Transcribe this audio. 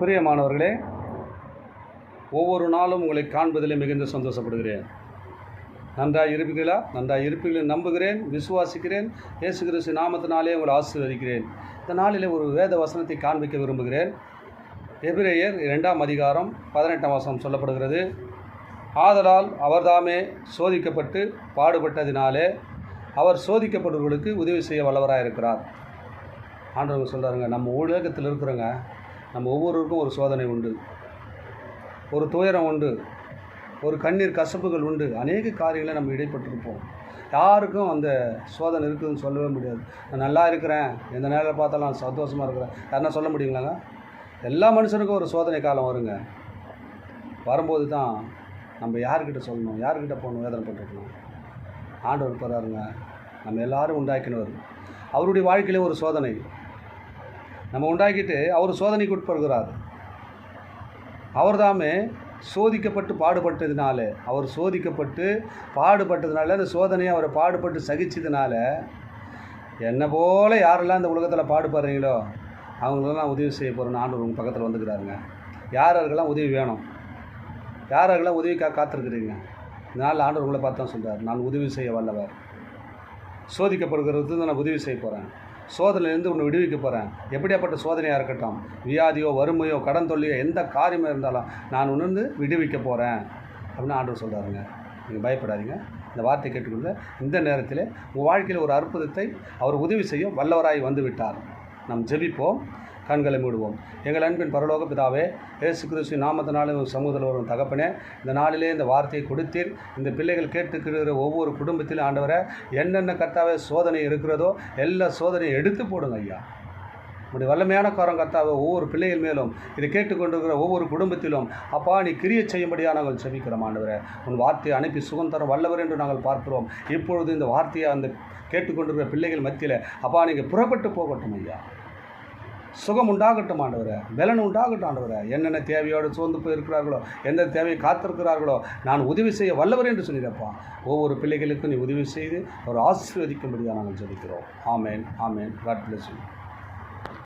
பிரியமானவர்களே, ஒவ்வொரு நாளும் உங்களை காண்பதிலே மிகுந்த சந்தோஷப்படுகிறேன். நன்றாக இருப்பீர்களா? நன்றாக இருப்பீர்கள் நம்புகிறேன், விசுவாசிக்கிறேன். இயேசு கிறிஸ்து நாமத்தினாலே உங்களை ஆசீர்வதிக்கிறேன். இந்த நாளிலே ஒரு வேத வசனத்தை காண்பிக்க விரும்புகிறேன். எபிரேயர் 2ஆம் அதிகாரம் 18ஆம் வசனம் சொல்லப்படுகிறது. ஆதலால் அவர்தாமே சோதிக்கப்பட்டு பாடுபட்டதினாலே அவர் சோதிக்கப்படுவர்களுக்கு உதவி செய்ய வல்லவராக இருக்கிறார். ஆண்டவங்க சொல்கிறாருங்க, நம்ம உலகத்தில் இருக்கிறோங்க, நம்ம ஒவ்வொருவருக்கும் ஒரு சோதனை உண்டு, ஒரு துயரம் உண்டு, ஒரு கண்ணீர் கசப்புகள் உண்டு. அநேக காரியங்களை நம்ம இடைப்பட்டிருப்போம். யாருக்கும் அந்த சோதனை இருக்குதுன்னு சொல்லவே முடியாது. நான் நல்லா இருக்கிறேன், எந்த நேரம் பார்த்தாலும் நான் சந்தோஷமாக இருக்கிறேன், யாருன்னா சொல்ல முடியுங்களாங்க? எல்லா மனுஷனுக்கும் ஒரு சோதனை காலம் வருங்க. வரும்போது தான் நம்ம யார்கிட்ட சொல்லணும், யார்கிட்ட போகணும், வேதனை பண்ணிருக்கணும். ஆண்டவர் போகிறாருங்க, நம்ம எல்லோரும் உண்டாக்கினவர். அவருடைய வாழ்க்கையிலே ஒரு சோதனை நம்ம உண்டாக்கிட்டு அவர் சோதனைக்கு உட்படுகிறார். அவர் தாமே சோதிக்கப்பட்டு பாடுபட்டதுனால, அவர் சோதிக்கப்பட்டு பாடுபட்டதுனால, அந்த சோதனையை அவரை பாடுபட்டு சகிச்சதுனால, என்னை போல் யாரெல்லாம் இந்த உலகத்தில் பாடுபடுறீங்களோ அவங்களெல்லாம் உதவி செய்ய போகிறேன்னு ஆண்டவர் உங்கள் பக்கத்தில் வந்துக்கிறாருங்க. யாரெல்லாம் உதவி வேணும், யாரெல்லாம் உதவிக்காக காத்திருக்கிறீங்க, இதனால் ஆண்டவர் உங்களை பார்த்து தான் சொல்கிறார், நான் உதவி செய்ய வல்லவர். சோதிக்கப்படுகிறது நான் உதவி செய்ய போகிறேன், சோதனையிலேருந்து உன்னை விடுவிக்க போகிறேன். எப்படியாப்பட்ட சோதனையாக இருக்கட்டும், வியாதியோ வறுமையோ கடன் தொல்லையோ எந்த காரியமாக இருந்தாலும் நான் உணர்ந்து விடுவிக்க போகிறேன் அப்படின்னு ஆண்டவர் சொல்கிறாருங்க. நீங்கள் பயப்படாதீங்க. இந்த வார்த்தை கேட்டுக்கொள்ள இந்த நேரத்தில் உங்கள் வாழ்க்கையில் ஒரு அற்புதத்தை அவர் உதவி செய்ய வல்லவராய் வந்து விட்டார். நாம் ஜெபிப்போம், கண்களை மூடுவோம். எங்கள் அன்பின் பரலோக பிதாவே, இயேசு கிறிஸ்து நாமத்தினாலே சமூகத்தில் வரும் தகப்பனே, இந்த நாளிலே இந்த வார்த்தையை கொடுத்தீர். இந்த பிள்ளைகள் கேட்டுக்கிற ஒவ்வொரு குடும்பத்திலும் ஆண்டவரை என்னென்ன கர்த்தாவே சோதனை இருக்கிறதோ எல்லா சோதனையை எடுத்து போடுங்க ஐயா. உடைய வல்லமையான காரம் கர்த்தாவே ஒவ்வொரு பிள்ளைகள் மேலும் இதை கேட்டுக்கொண்டிருக்கிற ஒவ்வொரு குடும்பத்திலும் அப்பா நீ கிரியை செய்யும்படியாக நாங்கள் செபிக்கிறோம். ஆண்டவரை உன் வார்த்தையை அனுப்பி சுகம் தர வல்லவர் என்று நாங்கள் பார்க்கிறோம். இப்பொழுது இந்த வார்த்தையை அந்த கேட்டுக்கொண்டிருக்கிற பிள்ளைகள் மத்தியில் அப்பா நீங்கள் புறப்பட்டு போகட்டும் ஐயா. சுகம் உண்டாகட்டும் ஆண்டவரை, பலன் உண்டாகட்டும் ஆண்டவரை. என்னென்ன தேவையோடு சோர்ந்து போயிருக்கிறார்களோ, எந்த தேவையை காத்திருக்கிறார்களோ நான் உதவி செய்ய வல்லவர் என்று சொல்லிடப்பா. ஒவ்வொரு பிள்ளைகளுக்கும் நீ உதவி செய்து ஒரு ஆசீர்வதிக்கும்படியாக நாங்கள் ஜெபிக்கிறோம். ஆமேன், ஆமேன். God bless you.